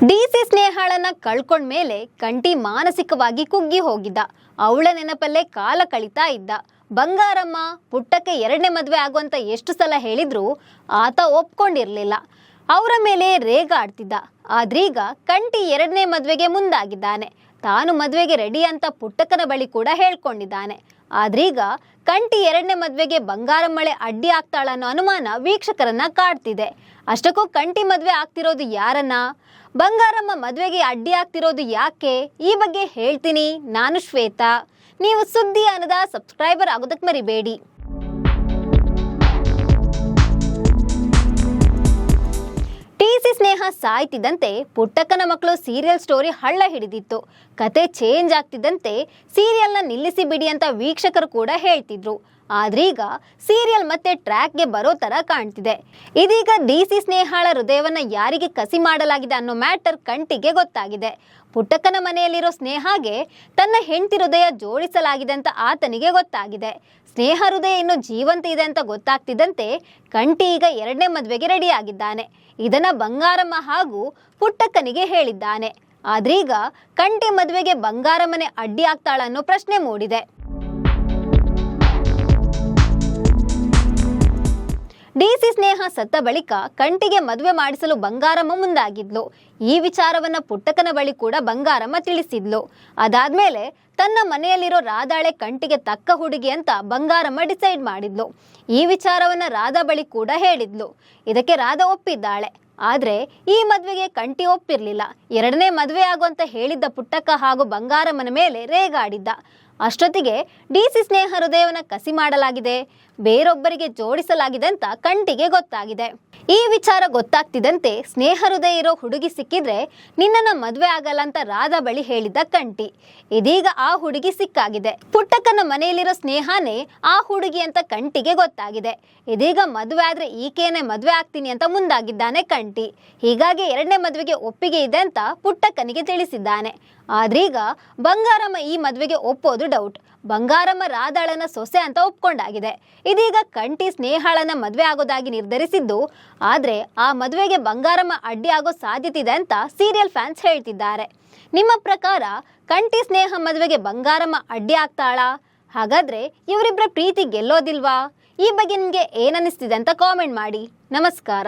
DC ಸ್ನೇಹಾಳನ್ನ ಕಳ್ಕೊಂಡ ಮೇಲೆ ಕಂಟಿ ಮಾನಸಿಕವಾಗಿ ಕುಗ್ಗಿ ಹೋಗಿದ್ದ. ಅವಳ ನೆನಪಲ್ಲೇ ಕಾಲ ಕಳೀತಾ ಇದ್ದ. ಬಂಗಾರಮ್ಮ ಪುಟ್ಟಕ್ಕೆ ಎರಡನೇ ಮದುವೆ ಆಗುವಂತ ಎಷ್ಟು ಸಲ ಹೇಳಿದ್ರು ಆತ ಒಪ್ಕೊಂಡಿರ್ಲಿಲ್ಲ. ಅವರ ಮೇಲೆ ರೇಗಾಡ್ತಿದ್ದ. ಆದ್ರೀಗ ಕಂಟಿ ಎರಡನೇ ಮದುವೆಗೆ ಮುಂದಾಗಿದ್ದಾನೆ. ತಾನು ಮದುವೆಗೆ ರೆಡಿ ಅಂತ ಪುಟ್ಟಕ್ಕನ ಬಳಿ ಕೂಡ ಹೇಳ್ಕೊಂಡಿದ್ದಾನೆ. ಆದ್ರೀಗ ಕಂಟಿ ಎರಡನೇ ಮದುವೆಗೆ ಬಂಗಾರಮ್ಮಳೆ ಅಡ್ಡಿ ಆಗ್ತಾಳ ಅನ್ನೋ ಅನುಮಾನ ವೀಕ್ಷಕರನ್ನ ಕಾಡ್ತಿದೆ. ಅಷ್ಟಕ್ಕೂ ಕಂಟಿ ಮದುವೆ ಆಗ್ತಿರೋದು ಯಾರನ್ನ, ಬಂಗಾರಮ್ಮ ಮದುವೆಗೆ ಅಡ್ಡಿ ಆಗ್ತಿರೋದು ಯಾಕೆ, ಈ ಬಗ್ಗೆ ಹೇಳ್ತೀನಿ. ನಾನು ಶ್ವೇತಾ. ನೀವು ಸುದ್ದಿ ಅನ್ನದ ಸಬ್ಸ್ಕ್ರೈಬರ್ ಆಗೋದಕ್ಕೆ ಮರಿಬೇಡಿ. ಟಿಸಿ ಸ್ನೇಹ ಸಾಯ್ತಿದ್ದಂತೆ ಪುಟ್ಟಕ್ಕನ ಮಕ್ಕಳು ಸೀರಿಯಲ್ ಸ್ಟೋರಿ ಹಳ್ಳ ಹಿಡಿದಿತ್ತು. ಕತೆ ಚೇಂಜ್ ಆಗ್ತಿದ್ದಂತೆ ಸೀರಿಯಲ್ನ ನಿಲ್ಲಿಸಿ ಬಿಡಿ ಅಂತ ವೀಕ್ಷಕರು ಕೂಡ ಹೇಳ್ತಿದ್ರು. ಆದ್ರೀಗ ಸೀರಿಯಲ್ ಮತ್ತೆ ಟ್ರ್ಯಾಕ್ಗೆ ಬರೋ ತರ ಕಾಣ್ತಿದೆ. ಇದೀಗ ಡಿಸಿ ಸ್ನೇಹಾಳ ಹೃದಯವನ್ನ ಯಾರಿಗೆ ಕಸಿ ಮಾಡಲಾಗಿದೆ ಅನ್ನೋ ಮ್ಯಾಟರ್ ಕಂಟಿಗೆ ಗೊತ್ತಾಗಿದೆ. ಪುಟ್ಟಕ್ಕನ ಮನೆಯಲ್ಲಿರೋ ಸ್ನೇಹಾಗೆ ತನ್ನ ಹೆಂಡತಿ ಹೃದಯ ಜೋಡಿಸಲಾಗಿದೆ ಅಂತ ಆತನಿಗೆ ಗೊತ್ತಾಗಿದೆ. ಸ್ನೇಹ ಹೃದಯ ಇನ್ನು ಜೀವಂತ ಇದೆ ಅಂತ ಗೊತ್ತಾಗ್ತಿದ್ದಂತೆ ಕಂಟಿ ಈಗ ಎರಡನೇ ಮದುವೆಗೆ ರೆಡಿ ಆಗಿದ್ದಾನೆ. ಇದನ್ನ ಬಂಗಾರಮ್ಮ ಹಾಗೂ ಪುಟ್ಟಕ್ಕನಿಗೆ ಹೇಳಿದ್ದಾನೆ. ಆದ್ರೀಗ ಕಂಟಿ ಮದುವೆಗೆ ಬಂಗಾರಮ್ಮನೆ ಅಡ್ಡಿ ಆಗ್ತಾಳ ಅನ್ನೋ ಪ್ರಶ್ನೆ ಮೂಡಿದೆ. ಡಿಸಿ ಸ್ನೇಹ ಸತ್ತ ಬಳಿಕ ಕಂಟಿಗೆ ಮದುವೆ ಮಾಡಿಸಲು ಬಂಗಾರಮ್ಮ ಮುಂದಾಗಿದ್ಲು. ಈ ವಿಚಾರವನ್ನ ಪುಟ್ಟಕ್ಕನ ಬಳಿ ಕೂಡ ಬಂಗಾರಮ್ಮ ತಿಳಿಸಿದ್ಲು. ಅದಾದ್ಮೇಲೆ ತನ್ನ ಮನೆಯಲ್ಲಿರೋ ರಾಧಾಳೆ ಕಂಟಿಗೆ ತಕ್ಕ ಹುಡುಗಿ ಅಂತ ಬಂಗಾರಮ್ಮ ಡಿಸೈಡ್ ಮಾಡಿದ್ಲು. ಈ ವಿಚಾರವನ್ನ ರಾಧಾ ಬಳಿ ಕೂಡ ಹೇಳಿದ್ಲು. ಇದಕ್ಕೆ ರಾಧಾ ಒಪ್ಪಿದ್ದಾಳೆ. ಆದ್ರೆ ಈ ಮದ್ವೆಗೆ ಕಂಟಿ ಒಪ್ಪಿರ್ಲಿಲ್ಲ. ಎರಡನೇ ಮದುವೆ ಆಗುವಂತ ಹೇಳಿದ್ದ ಪುಟ್ಟಕ್ಕ ಹಾಗೂ ಬಂಗಾರಮ್ಮನ ಮೇಲೆ ರೇಗಾಡಿದ್ದ. ಅಷ್ಟೊತ್ತಿಗೆ ಡಿಸಿ ಸ್ನೇಹ ಹೃದಯವನ್ನ ಕಸಿ ಮಾಡಲಾಗಿದೆ, ಬೇರೊಬ್ಬರಿಗೆ ಜೋಡಿಸಲಾಗಿದೆ ಅಂತ ಕಂಟಿಗೆ ಗೊತ್ತಾಗಿದೆ. ಈ ವಿಚಾರ ಗೊತ್ತಾಗ್ತಿದ್ದಂತೆ ಸ್ನೇಹ ಹೃದಯ ಇರೋ ಹುಡುಗಿ ಸಿಕ್ಕಿದ್ರೆ ನಿನ್ನನ್ನ ಮದ್ವೆ ಆಗಲ್ಲ ಅಂತ ರಾಧಾ ಬಳಿ ಹೇಳಿದ್ದ ಕಂಟಿ. ಇದೀಗ ಆ ಹುಡುಗಿ ಸಿಕ್ಕಾಗಿದೆ. ಪುಟ್ಟಕ್ಕನ ಮನೆಯಲ್ಲಿರೋ ಸ್ನೇಹಾನೇ ಆ ಹುಡುಗಿ ಅಂತ ಕಂಟಿಗೆ ಗೊತ್ತಾಗಿದೆ. ಇದೀಗ ಮದುವೆ ಆದ್ರೆ ಈಕೆನೇ ಮದುವೆ ಆಗ್ತೀನಿ ಅಂತ ಮುಂದಾಗಿದ್ದಾನೆ ಕಂಟಿ. ಹೀಗಾಗಿ ಎರಡನೇ ಮದುವೆಗೆ ಒಪ್ಪಿಗೆ ಇದೆ ಅಂತ ಪುಟ್ಟಕ್ಕನಿಗೆ ತಿಳಿಸಿದ್ದಾನೆ. ಆದ್ರೀಗ ಬಂಗಾರಮ್ಮ ಈ ಮದುವೆಗೆ ಒಪ್ಪೋದು ಡೌಟ್. ಬಂಗಾರಮ್ಮ ರಾಧಾಳನ ಸೊಸೆ ಅಂತ ಒಪ್ಕೊಂಡಾಗಿದೆ. ಇದೀಗ ಕಂಟಿ ಸ್ನೇಹಾಳನ ಮದುವೆ ಆಗೋದಾಗಿ ನಿರ್ಧರಿಸಿದ್ದು. ಆದ್ರೆ ಆ ಮದುವೆಗೆ ಬಂಗಾರಮ್ಮ ಅಡ್ಡಿ ಆಗೋ ಸಾಧ್ಯತೆ ಇದೆ ಅಂತ ಸೀರಿಯಲ್ ಫ್ಯಾನ್ಸ್ ಹೇಳ್ತಿದ್ದಾರೆ. ನಿಮ್ಮ ಪ್ರಕಾರ ಕಂಟಿ ಸ್ನೇಹ ಮದುವೆಗೆ ಬಂಗಾರಮ್ಮ ಅಡ್ಡಿ ಆಗ್ತಾಳಾ? ಹಾಗಾದ್ರೆ ಇವರಿಬ್ಬರ ಪ್ರೀತಿ ಗೆಲ್ಲೋದಿಲ್ವಾ? ಈ ಬಗ್ಗೆ ನಿಮ್ಗೆ ಏನನ್ನಿಸ್ತಿದೆ ಅಂತ ಕಾಮೆಂಟ್ ಮಾಡಿ. ನಮಸ್ಕಾರ.